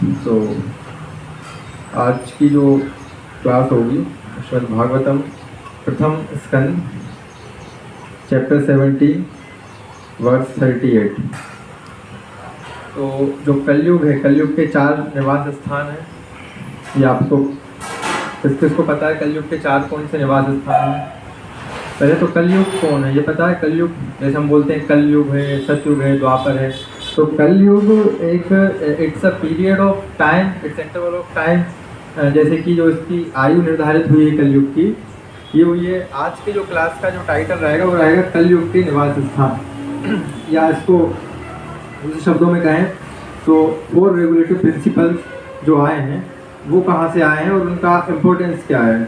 तो आज की जो क्लास होगी श्रीमद् भागवतम प्रथम स्कंद चैप्टर 17 वर्स 38। तो जो कलयुग है, कलयुग के 4 निवास स्थान हैं। ये आपको किसको पता है कलयुग के 4 कौन से निवास स्थान हैं? पहले तो कलयुग कौन है ये पता है? कलयुग जैसे हम बोलते हैं कलयुग है, सतयुग है, द्वापर है। तो कलयुग एक it's a period of time, it's interval of time. जैसे कि जो इसकी आयु निर्धारित हुई है कलयुग की, ये हुई है। आज के जो क्लास का जो टाइटल रहेगा वो रहेगा कलयुग के निवास स्थान या इसको दूसरे शब्दों में कहें तो 4 रेगुलेटिव प्रिंसिपल्स जो आए हैं वो कहाँ से आए हैं और उनका इम्पोर्टेंस क्या है।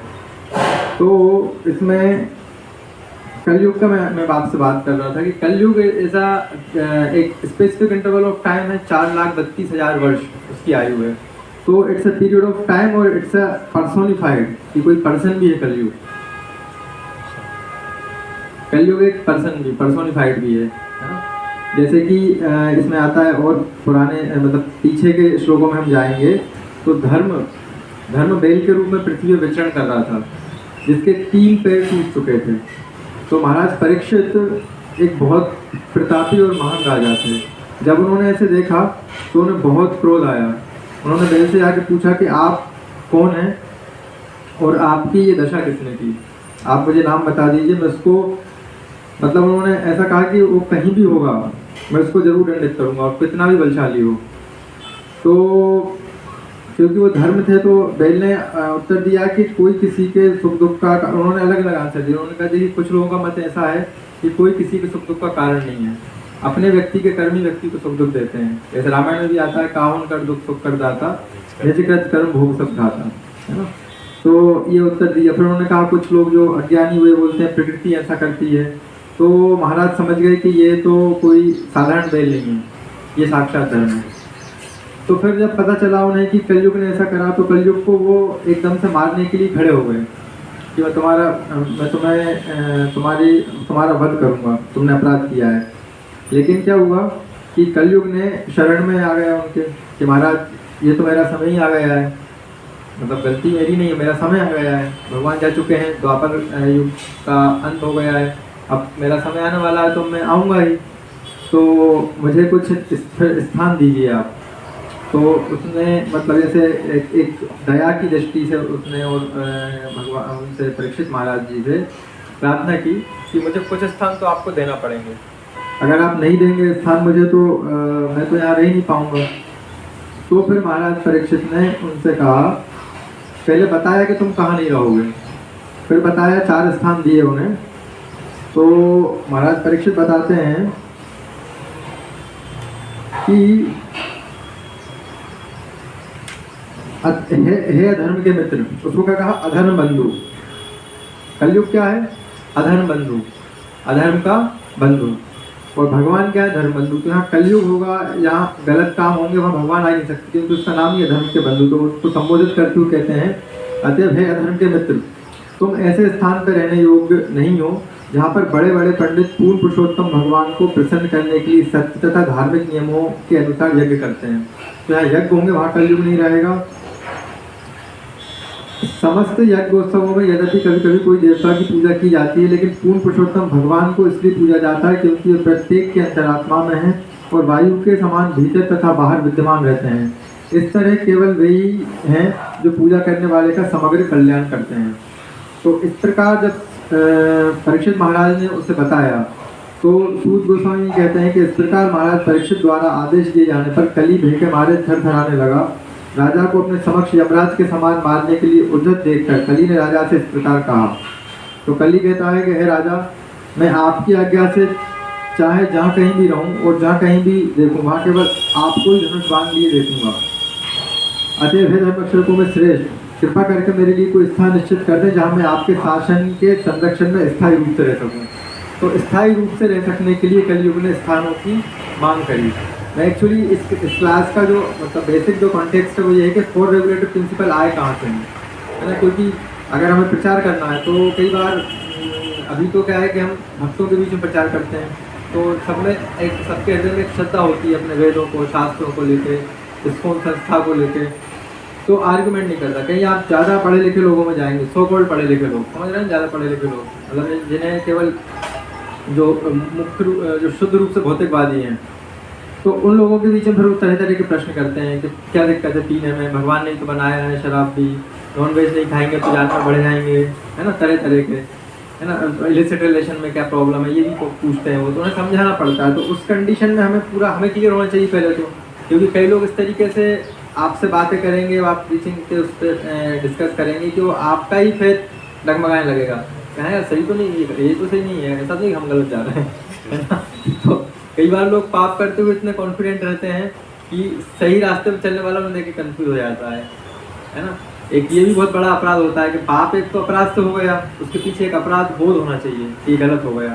तो इसमें कलयुग का मैं आपसे बात कर रहा था कि कलयुग ऐसा एक स्पेसिफिक इंटरवल ऑफ टाइम है, 4,32,000 वर्ष उसकी आयु है। तो it's a period of time और इट्स अ पर्सोनिफाइड, कि कोई पर्सन भी है कलयुग। कलयुग एक पर्सन भी, पर्सोनिफाइड भी है ना? जैसे कि इसमें आता है और पुराने मतलब पीछे के श्लोकों में हम जाएंगे तो धर्म बैल के रूप में पृथ्वी पर विचरण कर रहा था, जिसके 3 पैर टूट चुके थे। तो महाराज परीक्षित एक बहुत प्रतापी और महान राजा थे। जब उन्होंने ऐसे देखा तो उन्हें बहुत क्रोध आया। उन्होंने बैल से आके पूछा कि आप कौन हैं और आपकी ये दशा किसने की, आप मुझे नाम बता दीजिए, मैं उसको मतलब उन्होंने ऐसा कहा कि वो कहीं भी होगा मैं उसको जरूर दंडित करूँगा और कितना भी बलशाली हो। तो क्योंकि वो धर्म थे तो बैल ने उत्तर दिया कि कोई किसी के सुख दुख का, उन्होंने अलग अलग आंसर दिया। उन्होंने कहा कि कुछ लोगों का मत ऐसा है कि कोई किसी के सुख दुख का कारण नहीं है, अपने व्यक्ति के कर्म ही व्यक्ति को सुख दुख देते हैं। जैसे रामायण में भी आता है, काहुन कर दुख सुख कर दाता, निजकृत कर्म भोग सब खाता, है ना? तो ये उत्तर दिया। फिर उन्होंने कहा कुछ लोग जो अज्ञानी हुए बोलते हैं प्रकृति ऐसा करती है। तो महाराज समझ गए कि ये तो कोई साधारण बैल नहीं है, ये साक्षात धर्म है। तो फिर जब पता चला उन्हें कि कलयुग ने ऐसा करा तो कलयुग को वो एकदम से मारने के लिए खड़े हो गए कि मैं तुम्हारा वध करूंगा, तुमने अपराध किया है। लेकिन क्या हुआ कि कलयुग ने शरण में आ गया उनके कि महाराज ये तो मेरा समय ही आ गया है, मतलब गलती मेरी नहीं है, मेरा समय आ गया है, भगवान जा चुके हैं, द्वापर युग का अंत हो गया है, अब मेरा समय आने वाला है तो मैं आऊँगा ही, तो मुझे कुछ स्थान दीजिए आप। तो उसने मतलब जैसे एक दया की दृष्टि से उसने और भगवान उनसे परीक्षित महाराज जी से प्रार्थना की कि मुझे कुछ स्थान तो आपको देना पड़ेंगे, अगर आप नहीं देंगे स्थान मुझे तो मैं तो यहाँ रह नहीं पाऊँगा। तो फिर महाराज परीक्षित ने उनसे कहा, पहले बताया कि तुम कहाँ नहीं रहोगे, फिर बताया 4 स्थान दिए उन्हें। तो महाराज परीक्षित बताते हैं कि हे अधर्म के मित्र, उसको क्या कहा? अधर्म बंधु। कलयुग क्या है? अधर्म बंधु, अधर्म का बंधु। और भगवान क्या है? धर्म बंधु। तो यहाँ कलयुग होगा, यहाँ गलत काम होंगे, वहाँ भगवान आ नहीं सकते क्योंकि उसका नाम ही है धर्म के बंधु। तो उसको संबोधित करते हुए कहते हैं, अतएव हे अधर्म के मित्र, तुम ऐसे स्थान पर रहने योग्य नहीं हो जहाँ पर बड़े बड़े पंडित पूर्ण पुरुषोत्तम भगवान को प्रसन्न करने के लिए सत्य तथा धार्मिक नियमों के अनुसार यज्ञ करते हैं। तो यहाँ यज्ञ होंगे, वहाँ कलयुग नहीं रहेगा। समस्त यज्ञोत्सवों में यद्यपि कभी कभी कोई देवता की पूजा की जाती है, लेकिन पूर्ण पुरुषोत्तम भगवान को इसलिए पूजा जाता है क्योंकि वे प्रत्येक के अंतरात्मा में है और वायु के समान भीतर तथा बाहर विद्यमान रहते हैं। इस तरह केवल वे ही हैं जो पूजा करने वाले का समग्र कल्याण करते हैं। तो इस प्रकार जब परीक्षित महाराज ने उसे बताया तो सूत गोस्वामी कहते हैं कि इस प्रकार महाराज परीक्षित द्वारा आदेश दिए जाने पर कली भय मारे थरथराने लगा। राजा को अपने समक्ष यमराज के समान मारने के लिए उद्धत देखकर कली ने राजा से इस प्रकार कहा। तो कली कहता है कि हे राजा, मैं आपकी आज्ञा से चाहे जहाँ कहीं भी रहूँ और जहाँ कहीं भी देखूँ वहाँ केवल आपको ही धनुष बांध लिए देखूँगा। अतएव हे धर्मक्षकों में श्रेष्ठ, कृपा करके मेरे लिए कोई स्थान निश्चित कर दें जहाँ मैं आपके शासन के संरक्षण में स्थायी रूप से रह सकूँ। तो स्थायी रूप से रह सकने के लिए कलयुग ने स्थानों की मांग करी। मैं एक्चुअली इस क्लास का जो मतलब बेसिक जो कॉन्टेक्स्ट है वो ये है कि 4 रेगुलेटिव प्रिंसिपल आए कहाँ से हैं, है ना? क्योंकि अगर हमें प्रचार करना है तो कई बार अभी तो क्या है कि हम भक्तों के बीच में प्रचार करते हैं तो सब में एक सबके हृदय में एक श्रद्धा होती है अपने वेदों को, शास्त्रों को लेकर, इसको संस्था को लेके, तो आर्गुमेंट नहीं करता। कहीं आप ज़्यादा पढ़े लिखे लोगों में जाएंगे, सो कॉल्ड पढ़े लिखे लोग, समझ रहे हैं, ज़्यादा पढ़े लिखे लोग, मतलब जिन्हें केवल जो जो शुद्ध रूप से भौतिकवादी हैं, तो उन लोगों के बीच में फिर वो तरह तरह के प्रश्न करते हैं कि क्या दिक्कत है पीने में, भगवान ने तो बनाया है शराब भी, नॉन वेज नहीं खाएंगे तो जानवर बढ़ जाएंगे, है ना, तरह तरह के, है ना, इलिसिट रिलेशन में क्या प्रॉब्लम है, ये भी पूछते हैं वो, तो उन्हें समझाना पड़ता है। तो उस कंडीशन में हमें क्लियर होना चाहिए पहले तो, क्योंकि कई लोग इस तरीके से आपसे बातें करेंगे, आप टीचिंग के उस पर डिस्कस करेंगे कि वो आपका ही फेथ डगमगाने लगेगा, कहें सही तो नहीं, ये तो सही नहीं है, ऐसा नहीं हम गलत जा रहे हैं, है ना। तो कई बार लोग पाप करते हुए इतने कॉन्फिडेंट रहते हैं कि सही रास्ते पर चलने वाला उन्हें देख के कन्फ्यूज हो जाता है ना। एक ये भी बहुत बड़ा अपराध होता है कि पाप एक तो अपराध से हो गया, उसके पीछे एक अपराध बोध होना चाहिए कि ये गलत हो गया,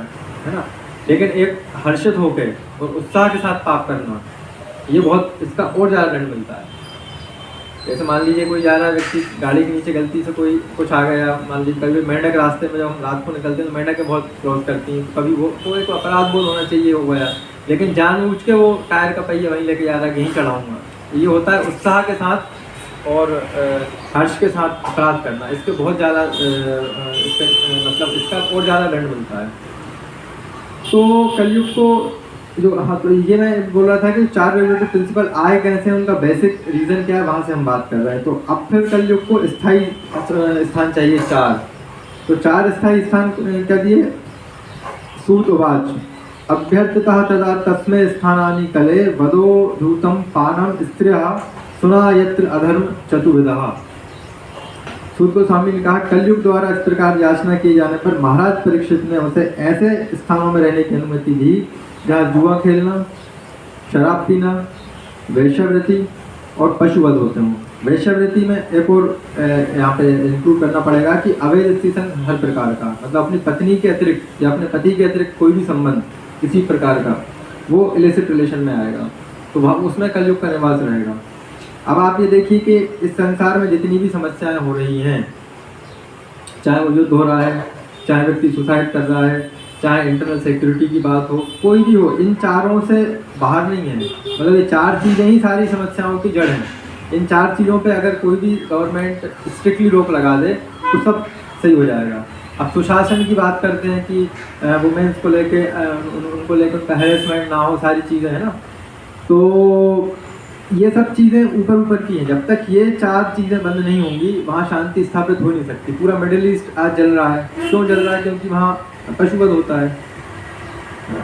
है ना, लेकिन एक हर्षित होकर और उत्साह के साथ पाप करना, ये बहुत, इसका और ज़्यादा दंड मिलता है। जैसे मान लीजिए कोई जा रहा है व्यक्ति, गाड़ी के नीचे गलती से कोई कुछ आ गया, मान लीजिए कभी मेंढक रास्ते में जब हम रात को निकलते हैं तो मेंढक बहुत क्रॉस करती हैं, कभी वो तो एक अपराध बोध होना चाहिए हो गया, लेकिन जानबूझ के वो टायर का पहिया वहीं लेके जा रहा है, यहीं चढ़ाऊँगा, ये होता है उत्साह के साथ और हर्ष के साथ अपराध करना, इसके बहुत ज़्यादा मतलब इसका और ज़्यादा दंड मिलता है। तो कलयुग को जो, हाँ, तो ये मैं बोल रहा था कि 4 रेगुलेटरी प्रिंसिपल आए कैसे हैं, उनका बेसिक रीज़न क्या है, वहाँ से हम बात कर रहे हैं। तो अब फिर कलयुग को स्थायी स्थान चाहिए 4, तो 4 स्थायी स्थान क्या दिए। सूत उवाच अभ्यर्थतः तदा तस्मै स्थानानि कले वदो धूतम पानम स्त्रियः सुना यत्र अधर्म चतुर्विधः। सूत गोस्वामी ने कहा, कलयुग द्वारा इस प्रकार याचना किए जाने पर महाराज परीक्षित ने उसे ऐसे स्थानों में रहने की अनुमति दी जहाँ जुआ खेलना, शराब पीना, वैश्यावृत्ति और पशुवध होते हों। वैश्यावृत्ति में एक और यहाँ पे इंक्लूड करना पड़ेगा कि अवैध स्त्रीसंग हर प्रकार का, मतलब अपनी पत्नी के अतिरिक्त या अपने पति के अतिरिक्त कोई भी संबंध किसी प्रकार का, वो इलिसिट रिलेशन में आएगा, तो वह उसमें कलयुग का निवास रहेगा। अब आप ये देखिए कि इस संसार में जितनी भी समस्याएं हो रही हैं, चाहे वो युद्ध हो रहा है, चाहे व्यक्ति सुसाइड कर रहा है, चाहे इंटरनल सिक्योरिटी की बात हो, कोई भी हो, इन चारों से बाहर नहीं है। मतलब ये 4 चीज़ें ही सारी समस्याओं की जड़ हैं। इन 4 चीज़ों पे अगर कोई भी गवर्नमेंट स्ट्रिक्टली रोक लगा दे तो सब सही हो जाएगा। अब सुशासन की बात करते हैं कि वुमेन्स को लेके उनको लेकर उनका हैरेसमेंट ना हो, सारी चीज़ें हैं ना, तो ये सब चीज़ें ऊपर ऊपर की हैं। जब तक ये 4 चीज़ें बंद नहीं होंगी वहाँ शांति स्थापित हो नहीं सकती। पूरा मिडिल ईस्ट आज जल रहा है, क्यों जल रहा है? क्योंकि वहाँ पशुवध होता है।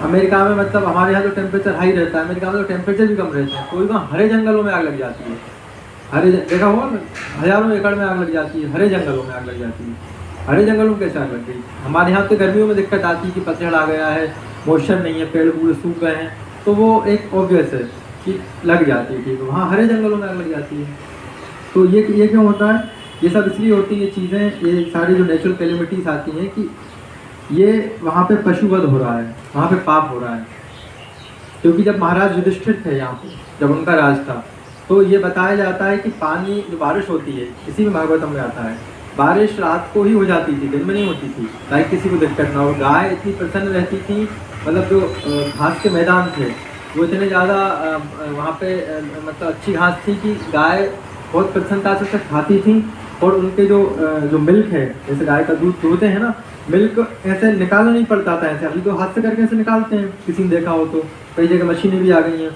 अमेरिका में मतलब हमारे यहाँ तो टेम्परेचर हाई रहता है, अमेरिका में तो टेम्परेचर भी कम रहता है, कोई वहाँ हरे जंगलों में आग लग जाती है। हरे देखा हुआ, हज़ारों एकड़ में आग लग जाती है, हरे जंगलों में आग लग जाती है। हरे जंगलों में कैसे आग लग गई? हमारे यहाँ तो गर्मियों में दिक्कत आती है कि पतझड़ आ गया है, मॉइस्चर नहीं है, पेड़ पूरे सूख गए हैं, तो वो एक ऑब्वियस है कि लग जाती है, ठीक है, वहाँ हरे जंगलों में आग लग जाती है। तो ये क्यों होता है? ये सब इसलिए होती है, ये चीज़ें, ये सारी जो नेचुरल कैलेमिटीज़ आती हैं कि ये वहाँ पे पशुवध हो रहा है, वहाँ पे पाप हो रहा है। क्योंकि जब महाराज युधिष्ठिर थे यहाँ पे, जब उनका राज था, तो ये बताया जाता है कि पानी, जो बारिश होती है, इसी में भागवतम में आता है, बारिश रात को ही हो जाती थी, दिन में नहीं होती थी, ताकि किसी को दिक्कत ना हो। गाय इतनी प्रसन्न रहती थी, मतलब जो घास के मैदान थे वो इतने ज़्यादा वहाँ पे मतलब अच्छी घास थी कि गाय बहुत प्रसन्नता से उसे खाती थी, और उनके जो मिल्क है, जैसे गाय का दूध दुहते हैं ना, मिल्क ऐसे निकालना नहीं पड़ता था ऐसे, अभी तो हाथ से करके ऐसे निकालते हैं, किसी ने देखा हो तो, कई जगह मशीनें भी आ गई हैं।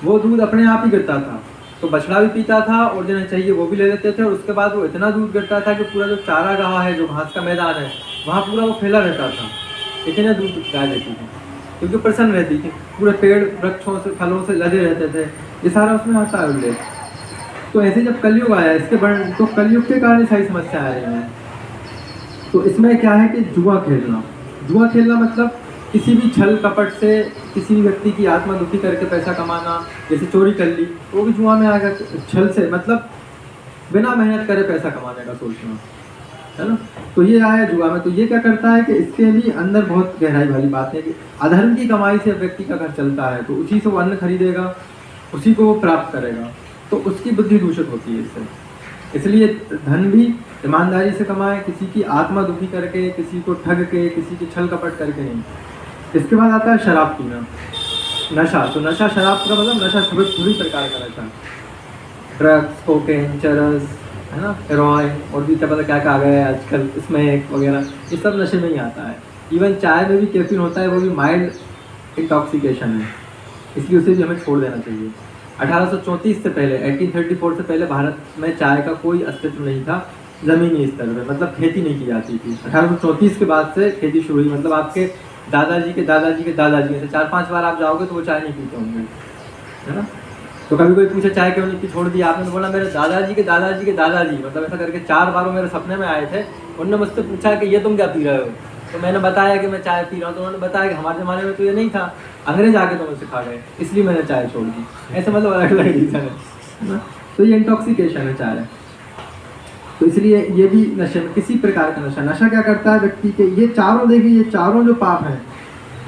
वो दूध अपने आप ही गिरता था, तो बछड़ा भी पीता था और जिन्हें चाहिए वो भी ले लेते थे, और उसके बाद वो इतना दूध गिरता था कि पूरा जो चारागाह है, जो घास का मैदान है, वहाँ पूरा वो फैला रहता था। इतने दूध गाय देती थी क्योंकि प्रसन्न रहती थी, पूरे पेड़ वृक्षों से, फलों से लदे रहते थे। ये सारा उसमें आता है उल्लेख। तो ऐसे जब कलयुग आया, इसके बाद तो कलयुग के कारण सारी समस्या आ रही हैं। तो इसमें क्या है कि जुआ खेलना मतलब किसी भी छल कपट से किसी भी व्यक्ति की आत्मा दुखी करके पैसा कमाना, जैसे चोरी कर ली वो भी जुआ में आ गया, छल से, मतलब बिना मेहनत करे पैसा कमाने का सोचना, है ना। तो ये आया जुआ में। तो ये क्या करता है कि इसके भी अंदर बहुत गहराई वाली बात है कि अधर्म की कमाई से व्यक्ति का घर चलता है, तो उसी से वो अन्न खरीदेगा, उसी को वो प्राप्त करेगा, तो उसकी बुद्धि दूषित होती है इससे। इसलिए धन भी ईमानदारी से कमाए, किसी की आत्मा दुखी करके, किसी को ठग के, किसी की छल कपट करके नहीं। इसके बाद आता है शराब पीना, नशा। तो नशा, शराब का मतलब नशा सभी प्रकार का नशा, ड्रग्स, कोकेन, चरस, है ना, हेरोइन और भी क्या पता क्या क्या आ गया है आजकल, स्मैक वगैरह, ये सब नशे में ही आता है। इवन चाय में भी कैफीन होता है, वो भी माइल्ड इंटॉक्सिकेशन है, इसलिए उसे भी हमें छोड़ देना चाहिए। 1834 से पहले, 1834 से पहले भारत में चाय का कोई अस्तित्व नहीं था ज़मीनी स्तर पर, मतलब खेती नहीं की जाती थी। 1834 के बाद से खेती शुरू हुई, मतलब आपके दादाजी के दादाजी के दादाजी से 4-5 बार आप जाओगे तो वो चाय नहीं पीते होंगे, है ना। तो कभी कोई पूछे चाय क्यों नहीं पी, छोड़ दी आपने, तो बोला मेरे दादाजी के दादाजी के दादाजी, मतलब ऐसा करके 4 बार वो मेरे सपने में आए थे। उन्होंने मुझसे पूछा कि ये तुम क्या पी रहे हो, तो मैंने बताया कि मैं चाय पी रहा हूँ, तो उन्होंने बताया कि हमारे ज़माने में तो ये नहीं था, अंग्रेज आके तुम्हें सिखा गए, इसलिए मैंने चाय छोड़ दी। ऐसे मतलब अलग अलग रीज़न है ना। तो ये इंटॉक्सिकेशन है चाय। तो इसलिए ये भी नशे में, किसी प्रकार का नशा क्या करता है व्यक्ति के, ये चारों देखिए, ये चारों जो पाप हैं,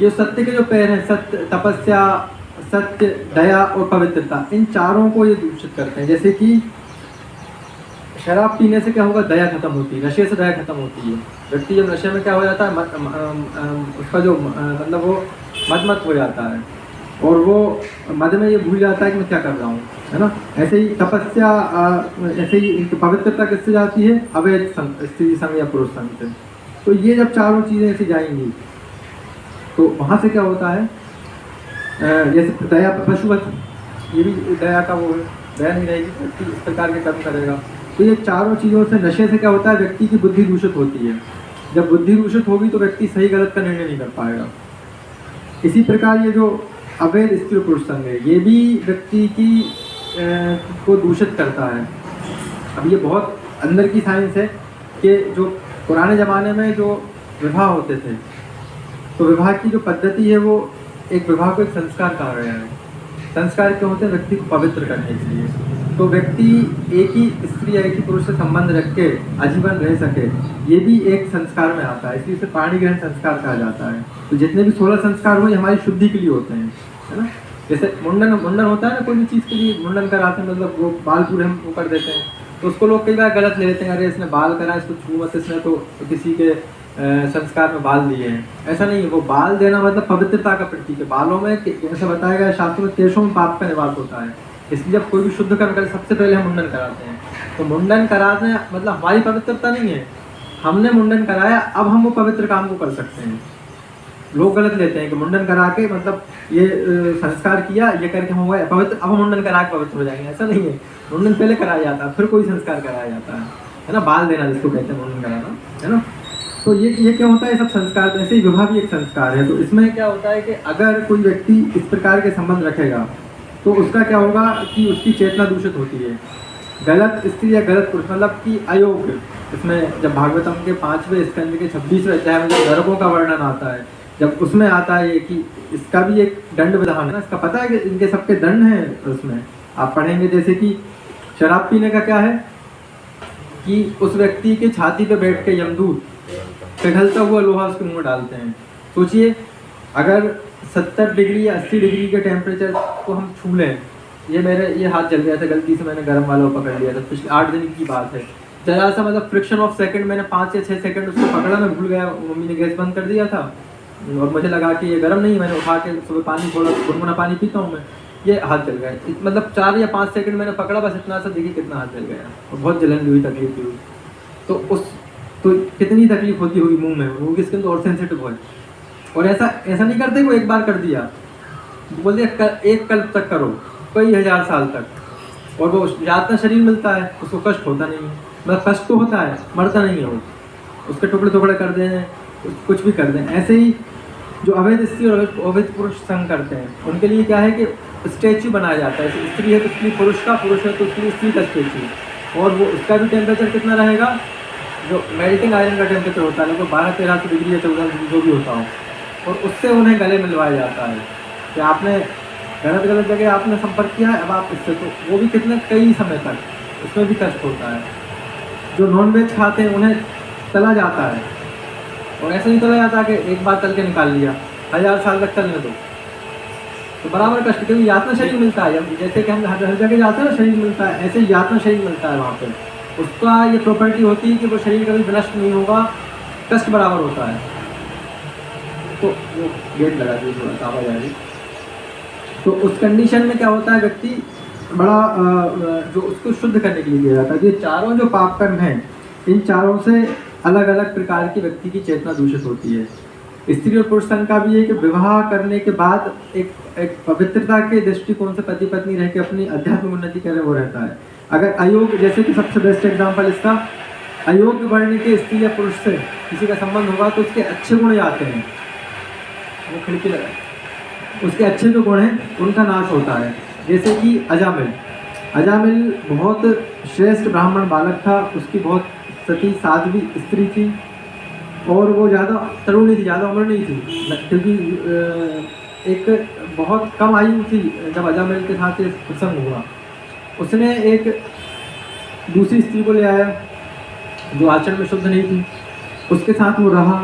ये सत्य के जो पैर हैं, सत्य, तपस्या, सत्य, दया और पवित्रता, इन चारों को ये दूषित करते हैं। जैसे कि शराब पीने से क्या होगा, दया खत्म होती है, नशे से दया खत्म होती है। व्यक्ति जब नशे में क्या हो जाता है, उसका जो मतलब वो मत हो जाता है, और वो मद में ये भूल जाता है कि मैं क्या कर रहा हूँ, है ना। ऐसे ही तपस्या, ऐसे ही इनकी पवित्रता किससे जाती है, अवैध स्त्री संग या पुरुष संग से। तो ये जब चारों चीज़ें ऐसी जाएंगी तो वहाँ से क्या होता है, जैसे दया, पशुवत, ये भी दया का वो है, दया नहीं रहेगी व्यक्ति इस प्रकार के कर्म करेगा। तो ये चारों चीज़ों से, नशे से क्या होता है, व्यक्ति की बुद्धि दूषित होती है। जब बुद्धि दूषित होगी तो व्यक्ति सही गलत का निर्णय नहीं कर पाएगा। इसी प्रकार ये जो अवैध स्त्री पुरुष संग है, ये भी व्यक्ति की को दूषित करता है। अब ये बहुत अंदर की साइंस है कि जो पुराने ज़माने में जो विवाह होते थे, तो विवाह की जो पद्धति है वो एक विवाह को एक संस्कार कहा गया है। संस्कार क्यों होते हैं, व्यक्ति को पवित्र करने के लिए। तो व्यक्ति एक ही स्त्री या एक ही पुरुष से संबंध रख के आजीवन रह सके, ये भी एक संस्कार में आता है, इसलिए इसे पाणी ग्रहण संस्कार कहा जाता है। तो जितने भी 16 संस्कार हुए हमारी शुद्धि के लिए होते हैं, है ना। जैसे मुंडन होता है ना, कोई भी चीज़ के लिए मुंडन कराते हैं, मतलब वो बाल पूरे हम वो कर देते हैं, तो उसको लोग कई बार गलत ले लेते हैं, अरे इसने बाल करा, इसको छू मत, इसने तो किसी के संस्कार में बाल दिए हैं। ऐसा नहीं है, वो बाल देना मतलब पवित्रता का प्रतीक है। बालों में ऐसा बताया गया शास्त्रों में 13 पाप का निवास होता है, इसलिए जब कोई भी शुद्ध कर्म करे सबसे पहले हम मुंडन कराते हैं। तो मुंडन कराने मतलब हमारी पवित्रता नहीं है, हमने मुंडन कराया, अब हम वो पवित्र काम को कर सकते हैं। लोग गलत लेते हैं कि मुंडन करा के मतलब ये संस्कार किया, ये करके हम हुआ पवित्र, अब हम मुंडन करा के पवित्र हो जाएंगे, ऐसा नहीं है। मुंडन पहले कराया जाता है, फिर कोई संस्कार कराया जाता है ना। बाल देना जिसको कहते हैं मुंडन कराना, है ना। तो ये क्या होता है, सब संस्कार। तो ऐसे ही विवाह भी एक संस्कार है। तो इसमें क्या होता है कि अगर कोई व्यक्ति इस प्रकार के संबंध रखेगा तो उसका क्या होगा कि उसकी चेतना दूषित होती है। गलत स्त्री या गलत पुरुष मतलब कि अयोग्य, इसमें जब भागवतम के 5वें स्कंद के 26वें अध्याय में जब नरकों का वर्णन आता है, जब उसमें आता है कि इसका भी एक दंड विधान है ना, इसका पता है कि इनके सबके दंड हैं। उसमें आप पढ़ेंगे जैसे कि शराब पीने का क्या है कि उस व्यक्ति के छाती पे बैठ के यमदूत पिघलता हुआ लोहा उसके मुंह में डालते हैं। सोचिए अगर 70 डिग्री या 80 डिग्री के टेम्परेचर को हम छू लें, ये हाथ जल गया था, गलती से मैंने गर्म वाला पकड़ लिया था, पिछले 8 दिन की बात है। जरा सा मतलब फ्रिक्शन ऑफ सेकंड, मैंने 5 या 6 सेकंड उसको पकड़ा, मैं भूल गया, मम्मी ने गैस बंद कर दिया था और मुझे लगा कि ये गर्म नहीं, मैंने उठा के सुबह पानी थोड़ा गुनगुना पानी पीता हूँ मैं, ये हाथ जल गया। मतलब 4 या 5 सेकंड मैंने पकड़ा, बस इतना सा, देखिए कितना हाथ जल गया और बहुत जलन भी हुई, तकलीफ भी हुई। तो कितनी तकलीफ होती होगी मुंह में, मुंह की स्किन तो और सेंसिटिव है। और ऐसा नहीं करते वो एक बार कर दिया, बोल दिया एक कल्प तक करो, कई 1000 साल तक, और वो यातना शरीर मिलता है, उसको कष्ट होता नहीं है। मतलब कष्ट तो होता है, मरता नहीं है वो, उसके टुकड़े टुकड़े कर दें, कुछ भी कर दें। ऐसे ही जो अवैध स्त्री और अवैध पुरुष संग करते हैं, उनके लिए क्या है कि स्टैचू बनाया जाता है। स्त्री है तो उसके लिए पुरुष का, पुरुष है तो उसके लिए स्त्री का स्टैचू, और वो उसका भी टेम्परेचर कितना रहेगा, जो मेल्टिंग आयरन का टेम्परेचर होता है, लगभग 12-13 डिग्री या 14 डिग्री जो भी होता हो, और उससे उन्हें गले मिलवाया जाता है कि आपने गलत जगह आपने संपर्क किया है, अब आप इससे, तो वो भी कितने कई समय तक, उसमें भी कष्ट होता है। जो नॉनवेज खाते हैं उन्हें तला जाता है, और ऐसा नहीं तला जाता कि एक बार तल के निकाल लिया, 1000 साल तक तलने दो, तो बराबर कष्ट, क्योंकि यातना शरीर मिलता है। जैसे कि हम हर जगह जाते हैं ना, शरीर मिलता है, ऐसे यातना शरीर मिलता है वहाँ पर। उसका ये प्रॉपर्टी होती है कि वो शरीर कभी विनष्ट नहीं होगा, कष्ट बराबर होता है। तो वो गेट लगा दिए, थोड़ा सा आवाज आ रही। तो उस कंडीशन में क्या होता है, व्यक्ति बड़ा जो उसको शुद्ध करने के लिए दिया जाता है। ये चारों जो पाप कर्म हैं, इन चारों से अलग अलग प्रकार की व्यक्ति की चेतना दूषित होती है। स्त्री और पुरुष संघ का भी है कि विवाह करने के बाद एक पवित्रता के दृष्टिकोण से पति पत्नी रह के अपनी आध्यात्मिक उन्नति करें, वो रहता है। अगर अयोग्य, जैसे कि सबसे बेस्ट एग्जाम्पल इसका, अयोग्य वर्ण के स्त्री या पुरुष से किसी का संबंध होगा तो उसके अच्छे गुण आते हैं, वो खिड़की लगा, उसके अच्छे जो गुण हैं उनका नाश होता है। जैसे कि अजामिल बहुत श्रेष्ठ ब्राह्मण बालक था, उसकी बहुत सती साध्वी स्त्री थी और वो ज़्यादा तरुणी थी, ज़्यादा उम्र नहीं थी, क्योंकि एक बहुत कम आयु थी जब अजामिल के साथ प्रसंग हुआ। उसने एक दूसरी स्त्री को ले आया जो आचरण में शुद्ध नहीं थी, उसके साथ वो रहा।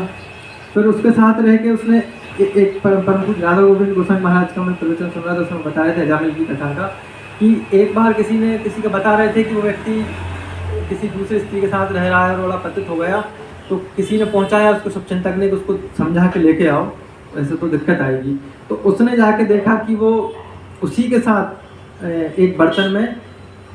फिर उसके साथ रह के उसने एक परम पूज्य राधा गोविंद गोस्वामी महाराज का मैं प्रवचन सुन रहा था, उसमें बताया था अजामिल की कथा का कि एक बार किसी का बता रहे थे कि वो व्यक्ति किसी दूसरी स्त्री के साथ रह रहा है और बड़ा पतित हो गया, तो किसी ने पहुंचाया उसको शुभचिंतक ने, उसको समझा के लेके आओ, ऐसे तो दिक्कत आएगी। तो उसने जाके देखा कि वो उसी के साथ एक बर्तन में,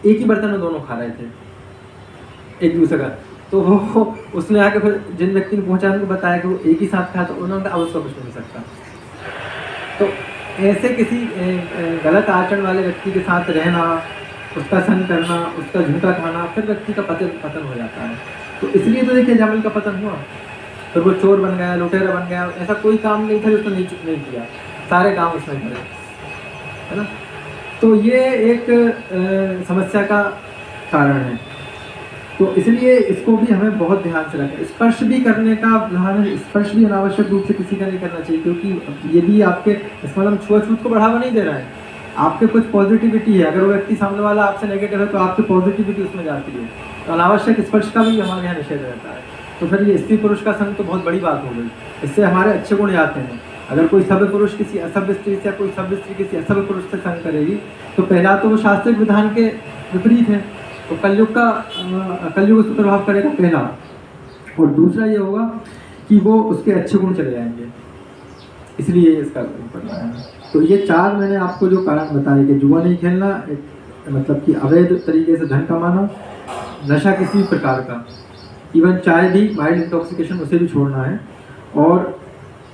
एक ही बर्तन में दोनों खा रहे थे एक दूसरे का। तो वो उसने आके फिर जिन व्यक्ति ने पहुंचा उनको बताया कि वो एक ही साथ खाया, तो उन्होंने अब उसका कुछ नहीं सकता। तो ऐसे किसी गलत आचरण वाले व्यक्ति के साथ रहना, उसका संग करना, उसका झूठा खाना, फिर व्यक्ति का पतन हो जाता है। तो इसलिए तो देखिए अजामिल का पतन हुआ, फिर वो चोर बन गया, लुटेरा बन गया, ऐसा कोई काम नहीं था जो उसने नहीं किया, सारे काम उसने करे, है ना। तो ये एक समस्या का कारण है। तो इसलिए इसको भी हमें बहुत ध्यान से रखें। स्पर्श भी करने का ध्यान, स्पर्श भी अनावश्यक रूप से किसी का नहीं करना चाहिए, क्योंकि ये भी आपके, इसका मतलब छुआछूत को बढ़ावा नहीं दे रहा है, आपके कुछ पॉजिटिविटी है। अगर वो व्यक्ति सामने वाला आपसे नेगेटिव है तो आपकी पॉजिटिविटी उसमें जाती है। तो अनावश्यक स्पर्श का भी हमारे यहाँ निषेध रहता है। तो फिर ये स्त्री पुरुष का संग तो बहुत बड़ी बात हो गई, इससे हमारे अच्छे गुण आते हैं। अगर कोई सभ्य पुरुष किसी असभ्य स्त्री से, कोई सभ्य स्त्री किसी असभ्य पुरुष से संग करेगी तो पहला तो वो शास्त्रिक विधान के विपरीत है, तो कलयुग उस पर प्रभाव करेगा पहला। और दूसरा ये होगा कि वो उसके अच्छे गुण चले जाएंगे, इसलिए इसका करना है। तो ये चार मैंने आपको जो कारण बताए कि जुआ नहीं खेलना, मतलब कि अवैध तरीके से धन कमाना, नशा किसी भी प्रकार का, इवन चाय भी, माइल्ड इंटॉक्सिकेशन उसे भी छोड़ना है, और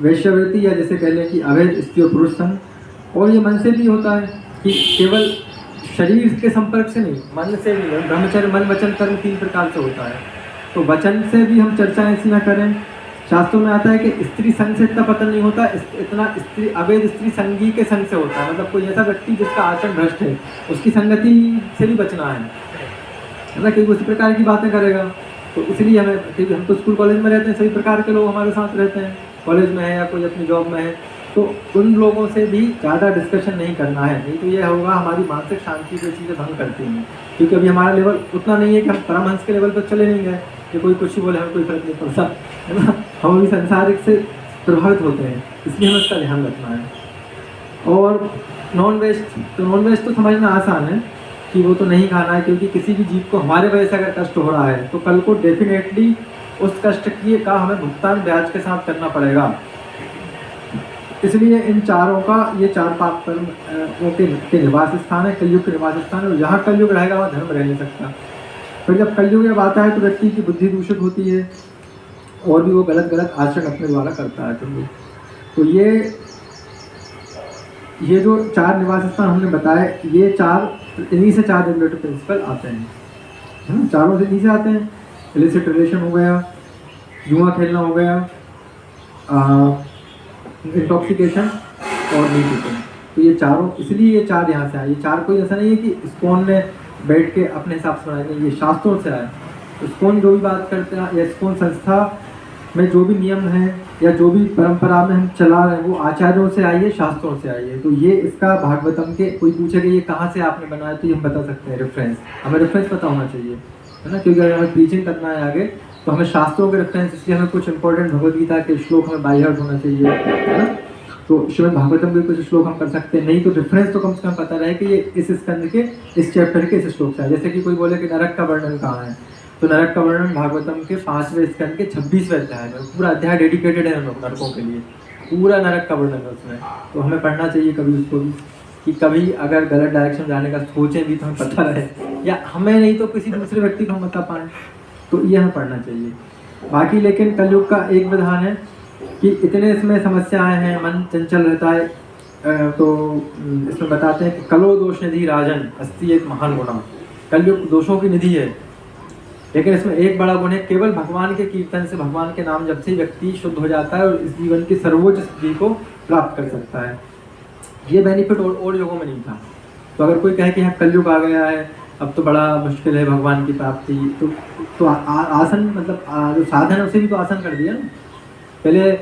वैश्यवृत्ति या जैसे कह लें कि अवैध स्त्री और पुरुष संग। और ये मन से भी होता है कि केवल शरीर के संपर्क से नहीं, मन से भी। ब्रह्मचर्य मन वचन कर्म 3 प्रकार से होता है। तो वचन से भी हम चर्चा ऐसी ना करें। शास्त्रों में आता है कि स्त्री संग से इतना पतन नहीं होता, इतना स्त्री अवैध स्त्री संगी के संग से होता है। मतलब कोई ऐसा व्यक्ति जिसका आचरण भ्रष्ट है, उसकी संगति से भी बचना है ना, क्योंकि उसी प्रकार की बातें करेगा। तो इसलिए हमें, क्योंकि हम तो स्कूल कॉलेज में रहते हैं, सभी प्रकार के लोग हमारे साथ रहते हैं, कॉलेज में है या कोई अपनी जॉब में है, तो उन लोगों से भी ज़्यादा डिस्कशन नहीं करना है, नहीं तो ये होगा हमारी मानसिक शांति को चीज़ें भंग करती हैं। क्योंकि अभी हमारा लेवल उतना नहीं है कि हम परमहंस के लेवल पर चले नहीं गए कि कोई कुछ ही बोले हमें कोई फर्क नहीं पड़ता, है ना। हम अभी संसारिक से प्रभावित होते हैं, इसलिए हमें उसका ध्यान रखना है। और नॉन वेज तो समझना आसान है कि वो तो नहीं खाना है, क्योंकि किसी भी जीव को हमारे वजह से अगर कष्ट हो रहा है तो कल को डेफिनेटली उस कष्ट का हमें भुगतान ब्याज के साथ करना पड़ेगा। इसलिए इन चारों का, ये 4 पाप कर्म के निवास स्थान है, कलयुग के निवास स्थान है, और जहाँ कलयुग रहेगा वहाँ धर्म रह नहीं सकता। फिर जब कलयुग जब आता है तो व्यक्ति की बुद्धि दूषित होती है और भी वो गलत आचरण अपने द्वारा करता है। तो ये जो 4 निवास स्थान हमने बताए, ये 4, इन्हीं से 4 रेगुलेटरी प्रिंसिपल आते हैं, है ना। चारों से नीचे आते हैं, इलिसिट रिलेशन हो गया, जुआ खेलना हो गया, इंटॉक्सिकेशन और नीटिंग। तो ये चारों, इसलिए ये 4 यहाँ से आए। ये 4 कोई ऐसा नहीं है कि इस्कॉन ने बैठ के अपने हिसाब से बनाए, ये शास्त्रों से आए। इस्कॉन जो भी बात करते हैं, या इस्कॉन संस्था में जो भी नियम हैं या जो भी परंपरा में हम चला रहे हैं, वो आचार्यों से आई है, शास्त्रों से आई है। तो ये इसका भागवतम के, कोई पूछेगा ये कहाँ से आपने बनाया, तो ये हम बता सकते हैं रेफरेंस, हमें रेफरेंस पता होना चाहिए, है ना। क्योंकि अगर हमें प्रीचिंग करना है आगे तो हमें शास्त्रों के रेफरेंस, इसलिए हमें कुछ इंपॉर्टेंट भगवदगीता के श्लोक हमें बाय हार्ट होना चाहिए, है ना। तो श्रीमद् भागवतम के कुछ श्लोक हम कर सकते हैं, नहीं तो रेफरेंस तो कम से कम पता रहे कि ये इस स्कंद के इस चैप्टर के इस श्लोक से है। जैसे कि कोई बोले कि नरक का वर्णन कहाँ है, तो नरक का वर्णन भागवतम के 5वें स्कंद के 26वें अध्याय में, पूरा अध्याय डेडिकेटेड है नरकों के लिए, पूरा नरक का वर्णन है उसमें, तो हमें पढ़ना चाहिए कभी उसको भी। कि कभी अगर गलत डायरेक्शन जाने का सोचें भी तो हमें पता रहे, या हमें नहीं तो किसी दूसरे व्यक्ति को हम बता पाएँ, तो ये हमें पढ़ना चाहिए। बाकी लेकिन कलयुग का एक विधान है कि इतने इसमें समस्याएं हैं, मन चंचल रहता है, तो इसमें बताते हैं कि कलो दोष निधि राजन अस्ति एक महान गुणा। कलयुग दोषों की निधि है, लेकिन इसमें एक बड़ा गुण है, केवल भगवान के कीर्तन से, भगवान के नाम जब से व्यक्ति शुद्ध हो जाता है और इस जीवन की सर्वोच्च स्थिति को प्राप्त कर सकता है। ये बेनिफिट और युगों में नहीं था। तो अगर कोई कहे कि हाँ कलयुग आ गया है, अब तो बड़ा मुश्किल है भगवान की प्राप्ति, तो आसन मतलब जो साधन है उसे भी तो आसान कर दिया ना। पहले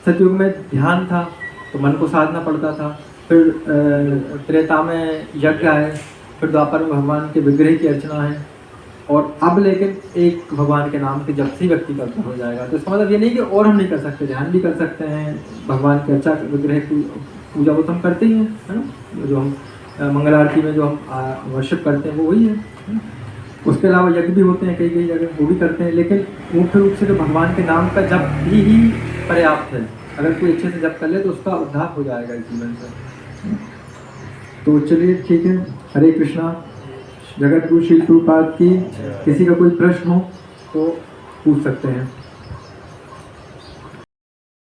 सतयुग में ध्यान था तो मन को साधना पड़ता था, फिर त्रेता में यज्ञ आए, फिर द्वापर में भगवान के विग्रह की अर्चना है, और अब लेकिन एक भगवान के नाम के जब से व्यक्ति का हो जाएगा। तो इसका मतलब ये नहीं कि और हम नहीं कर सकते, ध्यान भी कर सकते हैं, भगवान की अर्चा विग्रह की पूजा वो तो हम करते ही हैं, है ना। जो हम मंगल आरती में जो हम वर्शिप करते हैं वो वही है। उसके अलावा यज्ञ भी होते हैं कई कई जगह, वो भी करते हैं, लेकिन मुख्य रूप से तो भगवान के नाम का जप ही पर्याप्त है। अगर कोई अच्छे से जप कर ले तो उसका उद्धार हो जाएगा इस जीवन से। तो चलिए ठीक है, हरे कृष्णा। जगत गुरु श्री प्रभुपाद की किसी का कोई प्रश्न हो तो पूछ सकते हैं।